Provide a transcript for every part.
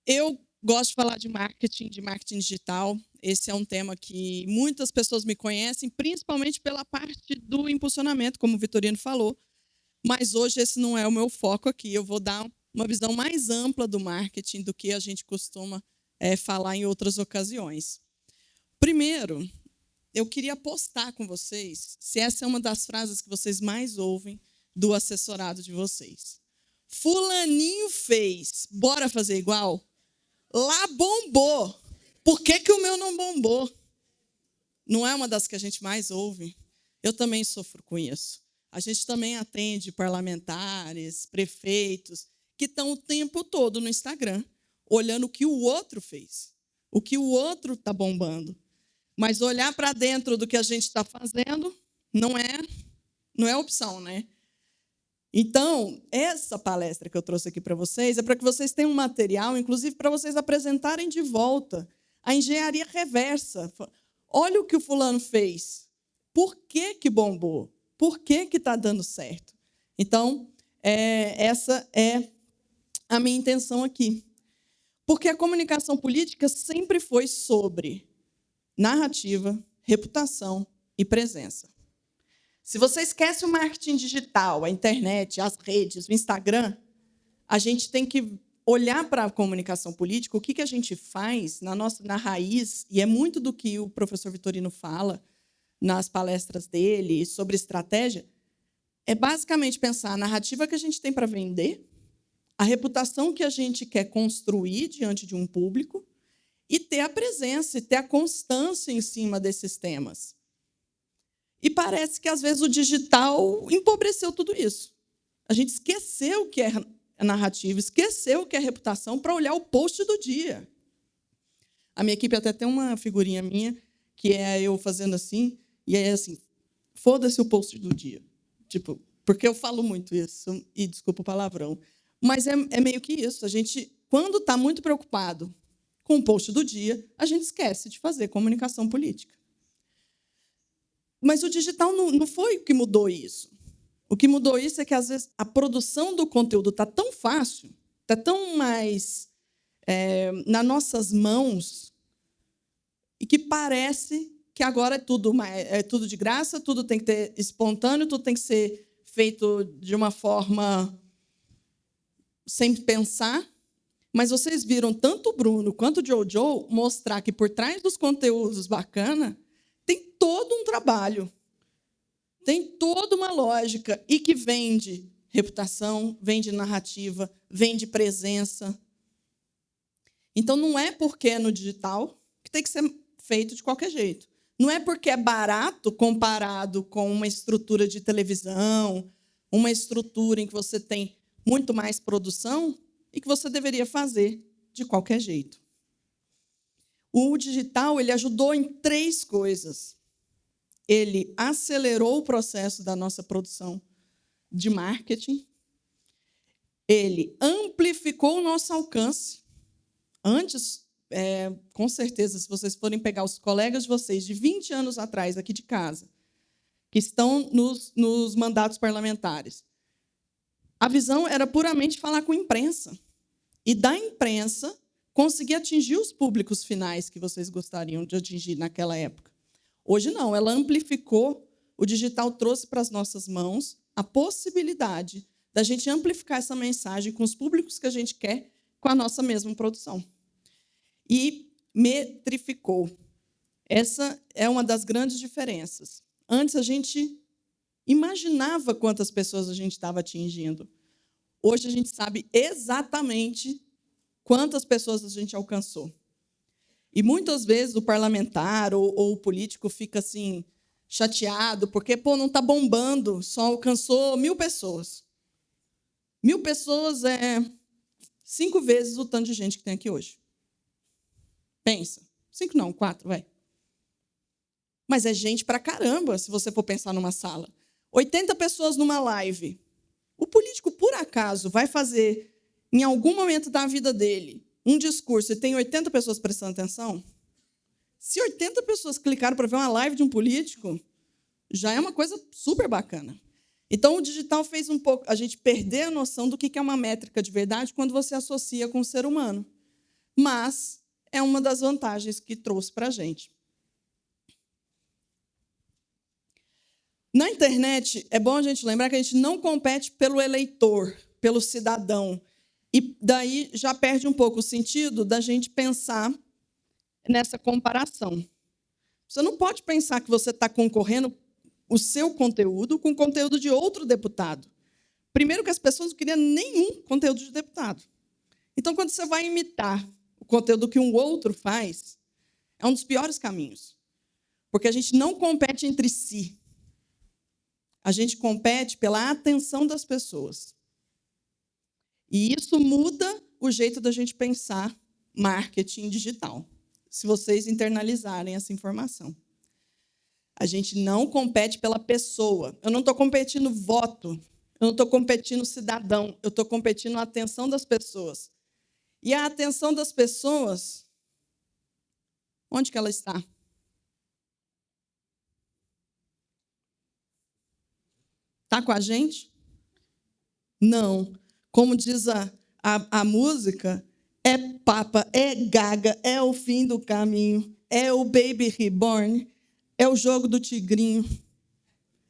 Eu gosto de falar de marketing digital. Esse é um tema que muitas pessoas me conhecem, principalmente pela parte do impulsionamento, como o Vitorino falou. Mas hoje esse não é o meu foco aqui. Eu vou dar uma visão mais ampla do marketing do que a gente costuma falar em outras ocasiões. Primeiro, eu queria apostar com vocês se essa é uma das frases que vocês mais ouvem do assessorado de vocês. Fulaninho fez, bora fazer igual? Lá bombou. Por que o meu não bombou? Não é uma das que a gente mais ouve? Eu também sofro com isso. A gente também atende parlamentares, prefeitos, que estão o tempo todo no Instagram, olhando o que o outro fez, o que o outro está bombando. Mas olhar para dentro do que a gente está fazendo não é opção, né? Então, essa palestra que eu trouxe aqui para vocês é para que vocês tenham um material, inclusive para vocês apresentarem de volta a engenharia reversa. Olha o que o fulano fez. Por que bombou? Por que está dando certo? Então, essa é a minha intenção aqui. Porque a comunicação política sempre foi sobre narrativa, reputação e presença. Se você esquece o marketing digital, a internet, as redes, o Instagram, a gente tem que olhar para a comunicação política, o que a gente faz na raiz, e é muito do que o professor Vitorino fala nas palestras dele sobre estratégia, é basicamente pensar a narrativa que a gente tem para vender, a reputação que a gente quer construir diante de um público e ter a presença, e ter a constância em cima desses temas. E parece que, às vezes, o digital empobreceu tudo isso. A gente esqueceu o que é narrativa, esqueceu o que é reputação para olhar o post do dia. A minha equipe até tem uma figurinha minha, que é eu fazendo assim, e é assim, foda-se o post do dia. Tipo, porque eu falo muito isso, e desculpa o palavrão. Mas é meio que isso. A gente, quando está muito preocupado com o post do dia, a gente esquece de fazer comunicação política. Mas o digital não foi o que mudou isso. O que mudou isso é que, às vezes, a produção do conteúdo está tão fácil, está tão mais nas nossas mãos, e que parece que agora é tudo de graça, tudo tem que ter espontâneo, tudo tem que ser feito de uma forma sem pensar. Mas vocês viram tanto o Bruno quanto o Jojo mostrar que, por trás dos conteúdos bacanas, tem todo um trabalho, tem toda uma lógica, e que vende reputação, vende narrativa, vende presença. Então, não é porque é no digital que tem que ser feito de qualquer jeito. Não é porque é barato comparado com uma estrutura de televisão, uma estrutura em que você tem muito mais produção e que você deveria fazer de qualquer jeito. O digital ele ajudou em 3 coisas. Ele acelerou o processo da nossa produção de marketing. Ele amplificou o nosso alcance. Antes, com certeza, se vocês forem pegar os colegas de vocês de 20 anos atrás, aqui de casa, que estão nos mandatos parlamentares, a visão era puramente falar com a imprensa. E da imprensa, conseguir atingir os públicos finais que vocês gostariam de atingir naquela época. Hoje não, ela amplificou, o digital trouxe para as nossas mãos a possibilidade da gente amplificar essa mensagem com os públicos que a gente quer com a nossa mesma produção. E metrificou. Essa é uma das grandes diferenças. Antes a gente imaginava quantas pessoas a gente estava atingindo. Hoje a gente sabe exatamente quantas pessoas a gente alcançou. E muitas vezes o parlamentar ou o político fica assim, chateado, porque não está bombando, só alcançou 1.000 pessoas. 1.000 pessoas é 5 vezes o tanto de gente que tem aqui hoje. Pensa. 5 não, 4, vai. Mas é gente pra caramba, se você for pensar numa sala. 80 pessoas numa live. O político, por acaso, vai fazer, em algum momento da vida dele, um discurso e tem 80 pessoas prestando atenção? Se 80 pessoas clicaram para ver uma live de um político, já é uma coisa super bacana. Então, o digital fez a gente perder a noção do que é uma métrica de verdade quando você associa com o ser humano. mas é uma das vantagens que trouxe para a gente. Na internet, é bom a gente lembrar que a gente não compete pelo eleitor, pelo cidadão. E daí já perde um pouco o sentido da gente pensar nessa comparação. Você não pode pensar que você está concorrendo o seu conteúdo com o conteúdo de outro deputado. Primeiro que as pessoas não queriam nenhum conteúdo de deputado. Então, quando você vai imitar o conteúdo que um outro faz, é um dos piores caminhos. Porque a gente não compete entre si. A gente compete pela atenção das pessoas. E isso muda o jeito da gente pensar marketing digital, se vocês internalizarem essa informação. A gente não compete pela pessoa. Eu não estou competindo voto, eu não estou competindo cidadão, eu estou competindo a atenção das pessoas. E a atenção das pessoas, onde que ela está? Está com a gente? Não. Como diz a música, é Papa, é Gaga, é o fim do caminho, é o Baby Reborn, é o jogo do tigrinho,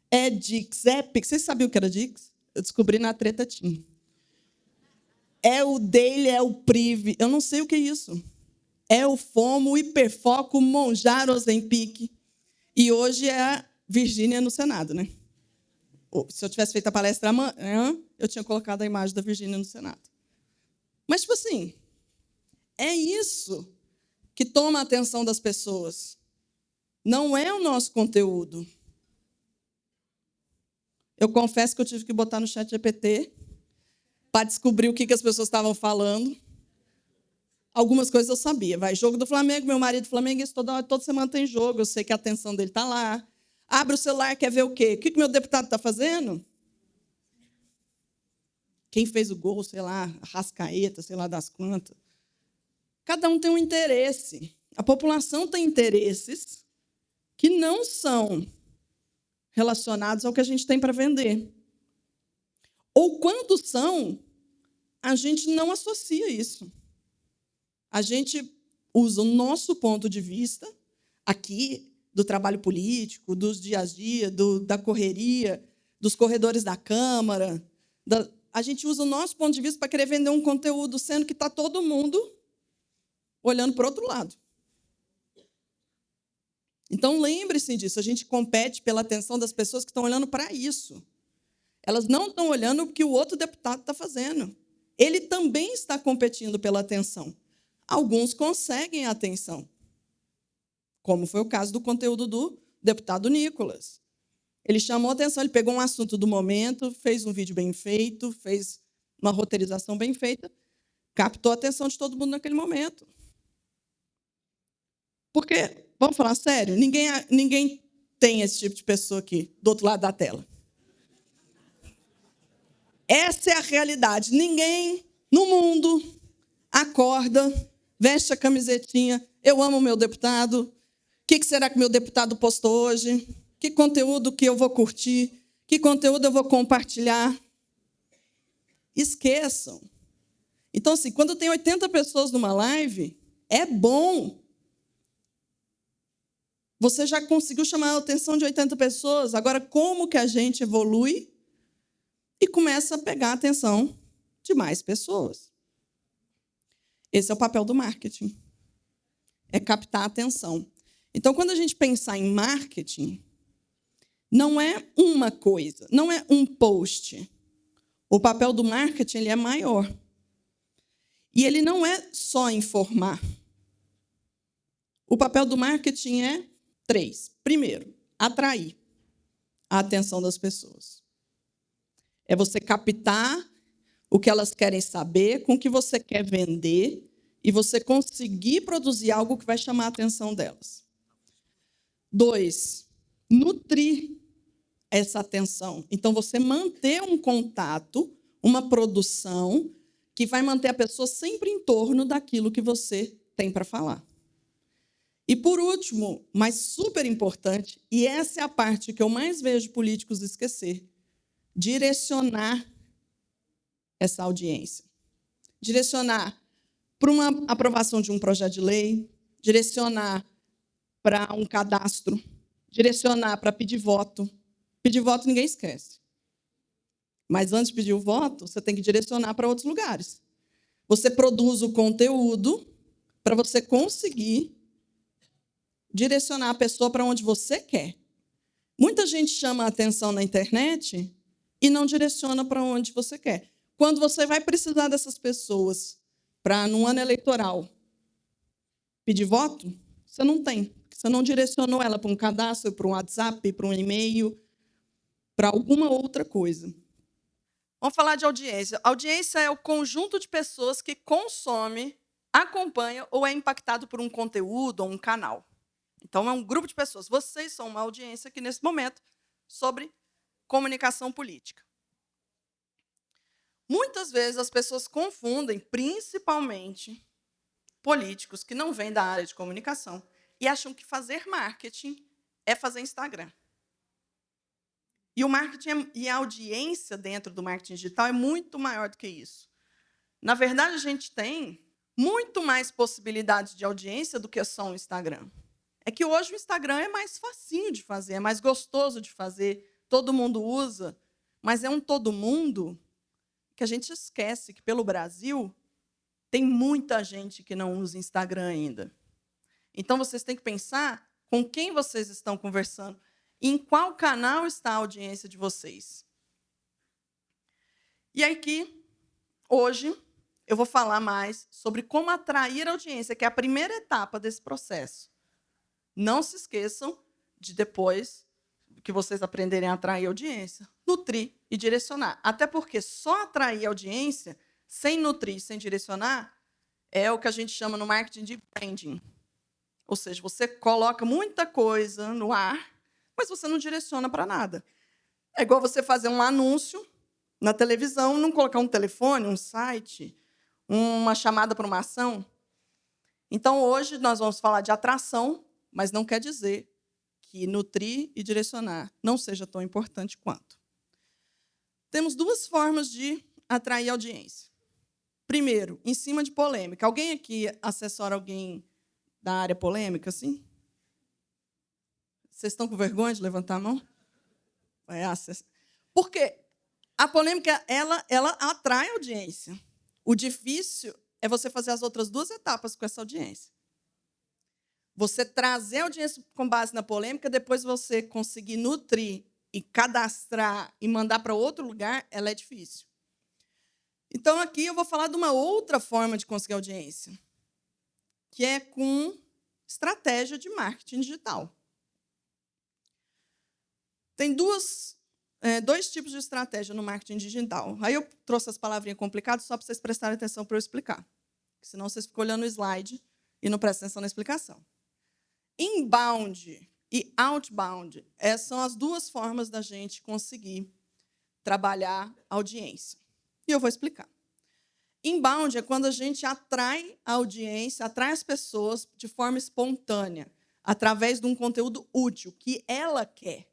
é Dix, é Pix. Vocês sabiam o que era Dix? Eu descobri na treta Tim. É o Daily, é o Prive, eu não sei o que é isso. É o FOMO, o Hiperfoco, o Monjaro, Ozempic. E hoje é a Virgínia no Senado, né? Se eu tivesse feito a palestra amanhã, eu tinha colocado a imagem da Virgínia no Senado. Mas, tipo assim, é isso que toma a atenção das pessoas. Não é o nosso conteúdo. Eu confesso que eu tive que botar no ChatGPT para descobrir o que as pessoas estavam falando. Algumas coisas eu sabia. Vai, jogo do Flamengo, meu marido flamenguista, toda semana tem jogo, eu sei que a atenção dele está lá. Abre o celular, quer ver o quê? O que meu deputado está fazendo? Quem fez o gol, sei lá, Arrascaeta, sei lá das quantas. Cada um tem um interesse. A população tem interesses que não são relacionados ao que a gente tem para vender. Ou quando são, a gente não associa isso. A gente usa o nosso ponto de vista aqui do trabalho político, dos dias a dia, da correria, dos corredores da Câmara. A gente usa o nosso ponto de vista para querer vender um conteúdo, sendo que está todo mundo olhando para o outro lado. Então, lembre-se disso. A gente compete pela atenção das pessoas que estão olhando para isso. Elas não estão olhando o que o outro deputado está fazendo. Ele também está competindo pela atenção. Alguns conseguem a atenção, como foi o caso do conteúdo do deputado Nicolas. Ele chamou a atenção, ele pegou um assunto do momento, fez um vídeo bem feito, fez uma roteirização bem feita, captou a atenção de todo mundo naquele momento. Porque, vamos falar sério, ninguém tem esse tipo de pessoa aqui, do outro lado da tela. Essa é a realidade. Ninguém no mundo acorda, veste a camisetinha, eu amo o meu deputado, o que será que meu deputado postou hoje? Que conteúdo que eu vou curtir? Que conteúdo eu vou compartilhar? Esqueçam. Então, assim, quando tem 80 pessoas numa live, é bom. Você já conseguiu chamar a atenção de 80 pessoas. Agora, como que a gente evolui e começa a pegar a atenção de mais pessoas? Esse é o papel do marketing. É captar a atenção. Então, quando a gente pensar em marketing, não é uma coisa, não é um post. O papel do marketing ele é maior. E ele não é só informar. O papel do marketing é 3. Primeiro, atrair a atenção das pessoas. É você captar o que elas querem saber, com o que você quer vender, e você conseguir produzir algo que vai chamar a atenção delas. 2, nutrir essa atenção. Então, você manter um contato, uma produção, que vai manter a pessoa sempre em torno daquilo que você tem para falar. E, por último, mas super importante, e essa é a parte que eu mais vejo políticos esquecer, direcionar essa audiência. Direcionar para uma aprovação de um projeto de lei, direcionar para um cadastro, direcionar para pedir voto. Pedir voto ninguém esquece. Mas antes de pedir o voto, você tem que direcionar para outros lugares. Você produz o conteúdo para você conseguir direcionar a pessoa para onde você quer. Muita gente chama a atenção na internet e não direciona para onde você quer. Quando você vai precisar dessas pessoas para, num ano eleitoral, pedir voto, você não tem. Você não direcionou ela para um cadastro, para um WhatsApp, para um e-mail, para alguma outra coisa. Vamos falar de audiência. Audiência é o conjunto de pessoas que consome, acompanha ou é impactado por um conteúdo ou um canal. Então, é um grupo de pessoas. Vocês são uma audiência aqui, nesse momento, sobre comunicação política. Muitas vezes as pessoas confundem, principalmente políticos que não vêm da área de comunicação, e acham que fazer marketing é fazer Instagram. E o marketing e a audiência dentro do marketing digital é muito maior do que isso. Na verdade, a gente tem muito mais possibilidades de audiência do que só o Instagram. É que hoje o Instagram é mais facinho de fazer, é mais gostoso de fazer, todo mundo usa, mas é um todo mundo que a gente esquece que, pelo Brasil, tem muita gente que não usa Instagram ainda. Então, vocês têm que pensar com quem vocês estão conversando, em qual canal está a audiência de vocês. E aqui, hoje, eu vou falar mais sobre como atrair a audiência, que é a primeira etapa desse processo. Não se esqueçam de, depois que vocês aprenderem a atrair audiência, nutrir e direcionar. Até porque só atrair audiência, sem nutrir, sem direcionar, é o que a gente chama no marketing de branding. Ou seja, você coloca muita coisa no ar, mas você não direciona para nada. É igual você fazer um anúncio na televisão, não colocar um telefone, um site, uma chamada para uma ação. Então, hoje, nós vamos falar de atração, mas não quer dizer que nutrir e direcionar não seja tão importante quanto. Temos duas formas de atrair audiência. Primeiro, em cima de polêmica. Alguém aqui assessora alguém da área polêmica, assim? Vocês estão com vergonha de levantar a mão? Porque a polêmica, ela atrai audiência. O difícil é você fazer as outras duas etapas com essa audiência. Você trazer a audiência com base na polêmica, depois você conseguir nutrir e cadastrar e mandar para outro lugar, ela é difícil. Então, aqui eu vou falar de uma outra forma de conseguir audiência, que é com estratégia de marketing digital. Tem dois tipos de estratégia no marketing digital. Aí eu trouxe as palavrinhas complicadas só para vocês prestarem atenção para eu explicar. Senão vocês ficam olhando o slide e não prestam atenção na explicação. Inbound e outbound são as duas formas da gente conseguir trabalhar a audiência. E eu vou explicar. Inbound é quando a gente atrai a audiência, atrai as pessoas de forma espontânea, através de um conteúdo útil, que ela quer.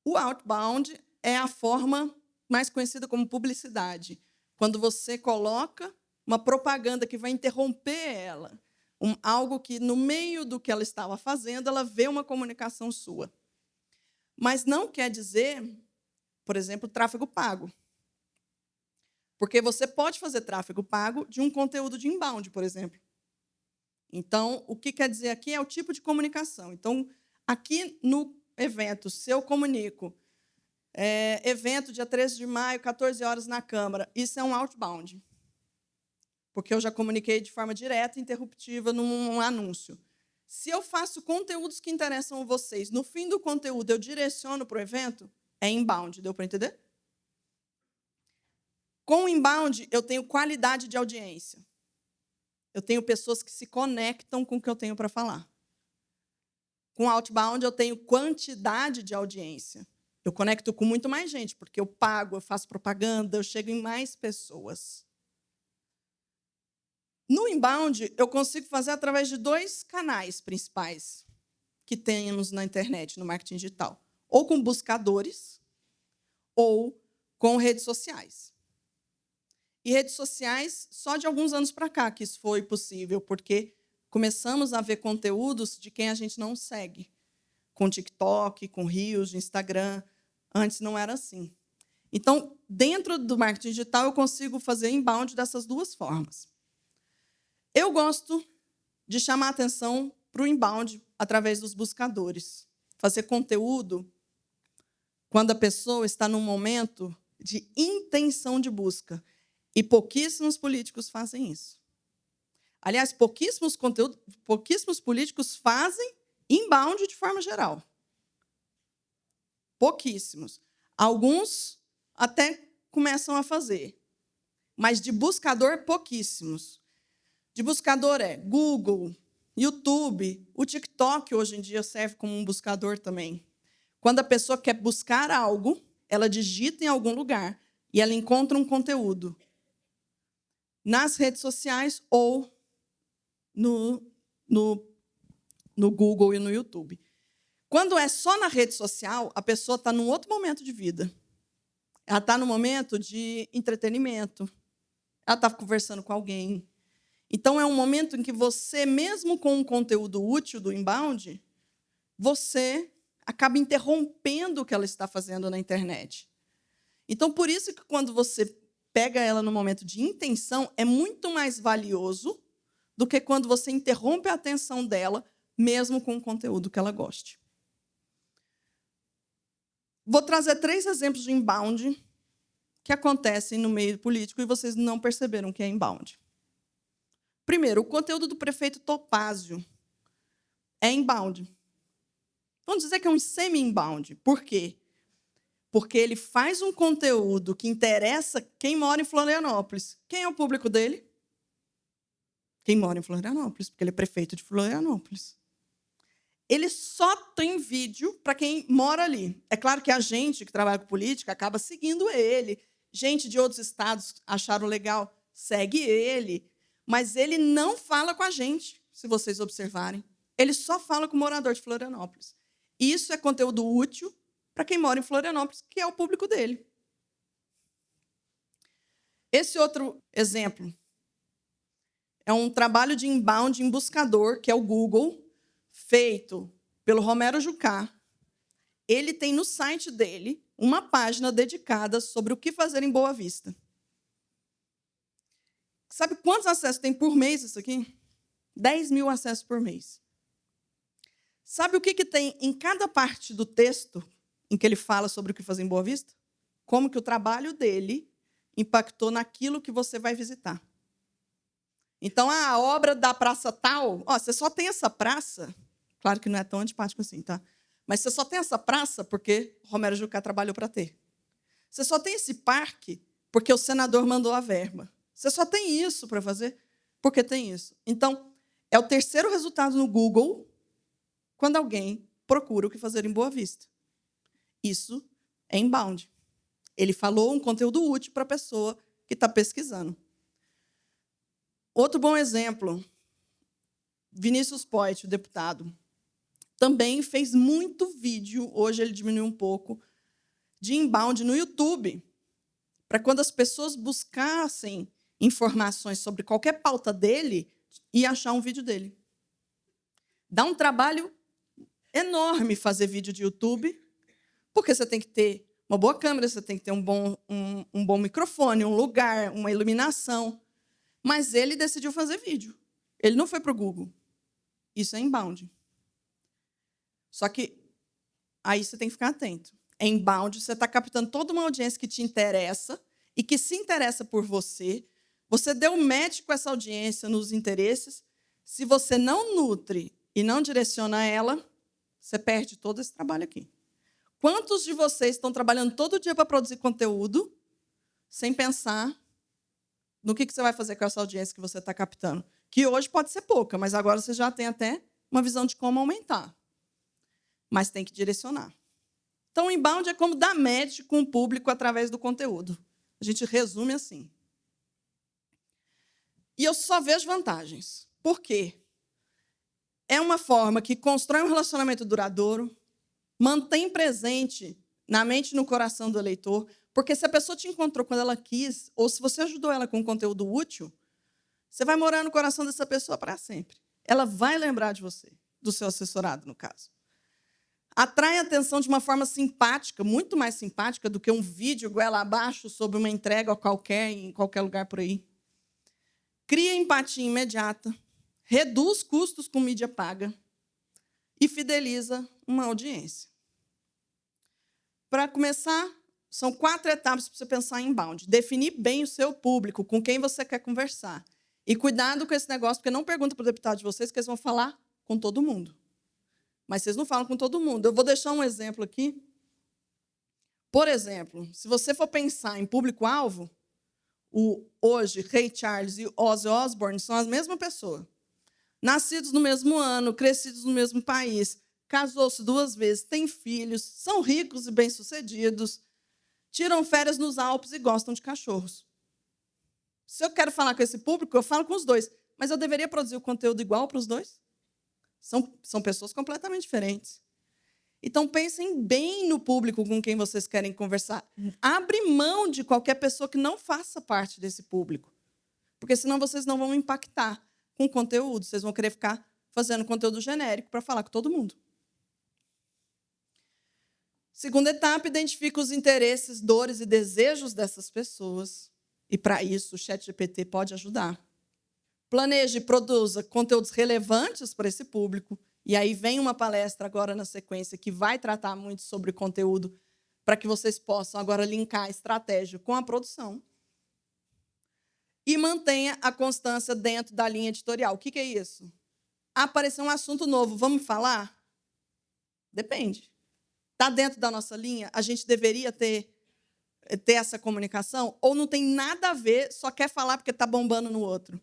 O outbound é a forma mais conhecida como publicidade, quando você coloca uma propaganda que vai interromper ela, algo que, no meio do que ela estava fazendo, ela vê uma comunicação sua. Mas não quer dizer, por exemplo, tráfego pago. Porque você pode fazer tráfego pago de um conteúdo de inbound, por exemplo. Então, o que quer dizer aqui é o tipo de comunicação. Então, aqui no evento, se eu comunico, evento dia 13 de maio, 14 horas na Câmara, isso é um outbound. Porque eu já comuniquei de forma direta e interruptiva num anúncio. Se eu faço conteúdos que interessam vocês, no fim do conteúdo eu direciono para o evento, é inbound, deu para entender? Com o inbound, eu tenho qualidade de audiência. Eu tenho pessoas que se conectam com o que eu tenho para falar. Com outbound, eu tenho quantidade de audiência. Eu conecto com muito mais gente, porque eu pago, eu faço propaganda, eu chego em mais pessoas. No inbound, eu consigo fazer através de dois canais principais que temos na internet, no marketing digital. Ou com buscadores, ou com redes sociais. E redes sociais, só de alguns anos para cá que isso foi possível, porque começamos a ver conteúdos de quem a gente não segue, com TikTok, com Reels, Instagram. Antes não era assim. Então, dentro do marketing digital, eu consigo fazer inbound dessas duas formas. Eu gosto de chamar atenção para o inbound através dos buscadores. Fazer conteúdo quando a pessoa está num momento de intenção de busca. E pouquíssimos políticos fazem isso. Aliás, pouquíssimos políticos fazem inbound de forma geral. Pouquíssimos. Alguns até começam a fazer. Mas de buscador, pouquíssimos. De buscador é Google, YouTube, o TikTok hoje em dia serve como um buscador também. Quando a pessoa quer buscar algo, ela digita em algum lugar e ela encontra um conteúdo nas redes sociais ou no Google e no YouTube. Quando é só na rede social, a pessoa está num outro momento de vida. Ela está num momento de entretenimento. Ela está conversando com alguém. Então, é um momento em que você, mesmo com um conteúdo útil do inbound, você acaba interrompendo o que ela está fazendo na internet. Então, por isso que quando você pega ela no momento de intenção, é muito mais valioso do que quando você interrompe a atenção dela, mesmo com um conteúdo que ela goste. Vou trazer 3 exemplos de inbound que acontecem no meio político e vocês não perceberam que é inbound. Primeiro, o conteúdo do prefeito Topázio é inbound. Vamos dizer que é um semi-inbound. Por quê? Porque ele faz um conteúdo que interessa quem mora em Florianópolis. Quem é o público dele? Quem mora em Florianópolis, porque ele é prefeito de Florianópolis. Ele só tem vídeo para quem mora ali. É claro que a gente que trabalha com política acaba seguindo ele. Gente de outros estados acharam legal, segue ele. Mas ele não fala com a gente, se vocês observarem. Ele só fala com o morador de Florianópolis. Isso é conteúdo útil para quem mora em Florianópolis, que é o público dele. Esse outro exemplo é um trabalho de inbound em buscador, que é o Google, feito pelo Romero Jucá. Ele tem no site dele uma página dedicada sobre o que fazer em Boa Vista. Sabe quantos acessos tem por mês isso aqui? 10 mil acessos por mês. Sabe o que tem em cada parte do texto em que ele fala sobre o que fazer em Boa Vista? Como que o trabalho dele impactou naquilo que você vai visitar. Então, a obra da praça tal, você só tem essa praça, claro que não é tão antipático assim, tá? Mas você só tem essa praça porque Romero Jucá trabalhou para ter. Você só tem esse parque porque o senador mandou a verba. Você só tem isso para fazer porque tem isso. Então, é o terceiro resultado no Google quando alguém procura o que fazer em Boa Vista. Isso é inbound. Ele falou um conteúdo útil para a pessoa que está pesquisando. Outro bom exemplo, Vinícius Poit, o deputado, também fez muito vídeo, hoje ele diminuiu um pouco, de inbound no YouTube, para quando as pessoas buscassem informações sobre qualquer pauta dele e achar um vídeo dele. Dá um trabalho enorme fazer vídeo de YouTube, porque você tem que ter uma boa câmera, você tem que ter um bom microfone, um lugar, uma iluminação. Mas ele decidiu fazer vídeo. Ele não foi para o Google. Isso é inbound. Só que aí você tem que ficar atento. É inbound, você está captando toda uma audiência que te interessa e que se interessa por você. Você deu match com essa audiência nos interesses. Se você não nutre e não direciona ela, você perde todo esse trabalho aqui. Quantos de vocês estão trabalhando todo dia para produzir conteúdo sem pensar no que você vai fazer com essa audiência que você está captando? Que hoje pode ser pouca, mas agora você já tem até uma visão de como aumentar. Mas tem que direcionar. Então, o inbound é como dar match com o público através do conteúdo. A gente resume assim. E eu só vejo vantagens. Por quê? É uma forma que constrói um relacionamento duradouro, mantém presente na mente e no coração do eleitor, Porque se a pessoa te encontrou quando ela quis, ou se você ajudou ela com um conteúdo útil, você vai morar no coração dessa pessoa para sempre. Ela vai lembrar de você, do seu assessorado, no caso. Atrai a atenção de uma forma simpática, muito mais simpática do que um vídeo goela abaixo sobre uma entrega qualquer, em qualquer lugar por aí. Cria empatia imediata, reduz custos com mídia paga e fideliza uma audiência. Para começar, são 4 etapas para você pensar em inbound. Definir bem o seu público, com quem você quer conversar. E cuidado com esse negócio, porque não pergunta para o deputado de vocês, que eles vão falar com todo mundo. Mas vocês não falam com todo mundo. Eu vou deixar um exemplo aqui. Por exemplo, se você for pensar em público-alvo, hoje, Ray Charles e Ozzy Osbourne são a mesma pessoa. Nascidos no mesmo ano, crescidos no mesmo país, casou-se 2 vezes, têm filhos, são ricos e bem-sucedidos, tiram férias nos Alpes e gostam de cachorros. Se eu quero falar com esse público, eu falo com os dois. Mas eu deveria produzir o conteúdo igual para os dois? São pessoas completamente diferentes. Então, pensem bem no público com quem vocês querem conversar. Abre mão de qualquer pessoa que não faça parte desse público. Porque senão vocês não vão impactar com o conteúdo. Vocês vão querer ficar fazendo conteúdo genérico para falar com todo mundo. Segunda etapa, identifica os interesses, dores e desejos dessas pessoas. E, para isso, o ChatGPT pode ajudar. Planeje e produza conteúdos relevantes para esse público. E aí vem uma palestra agora na sequência que vai tratar muito sobre conteúdo para que vocês possam agora linkar a estratégia com a produção. E mantenha a constância dentro da linha editorial. O que é isso? Apareceu um assunto novo, vamos falar? Depende. Está dentro da nossa linha? A gente deveria ter essa comunicação? Ou não tem nada a ver, só quer falar porque está bombando no outro?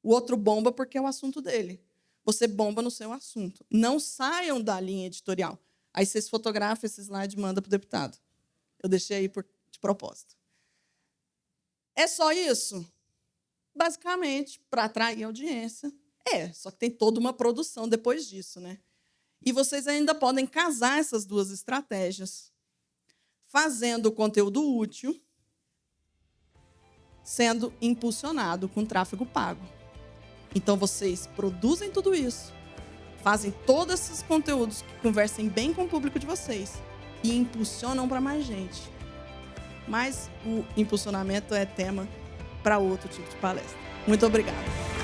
O outro bomba porque é o assunto dele. Você bomba no seu assunto. Não saiam da linha editorial. Aí vocês fotografam esse slide e mandam para o deputado. Eu deixei aí de propósito. É só isso? Basicamente, para atrair audiência. Só que tem toda uma produção depois disso, né? E vocês ainda podem casar essas 2 estratégias, fazendo o conteúdo útil, sendo impulsionado com tráfego pago. Então, vocês produzem tudo isso, fazem todos esses conteúdos que conversem bem com o público de vocês e impulsionam para mais gente. Mas o impulsionamento é tema para outro tipo de palestra. Muito obrigada.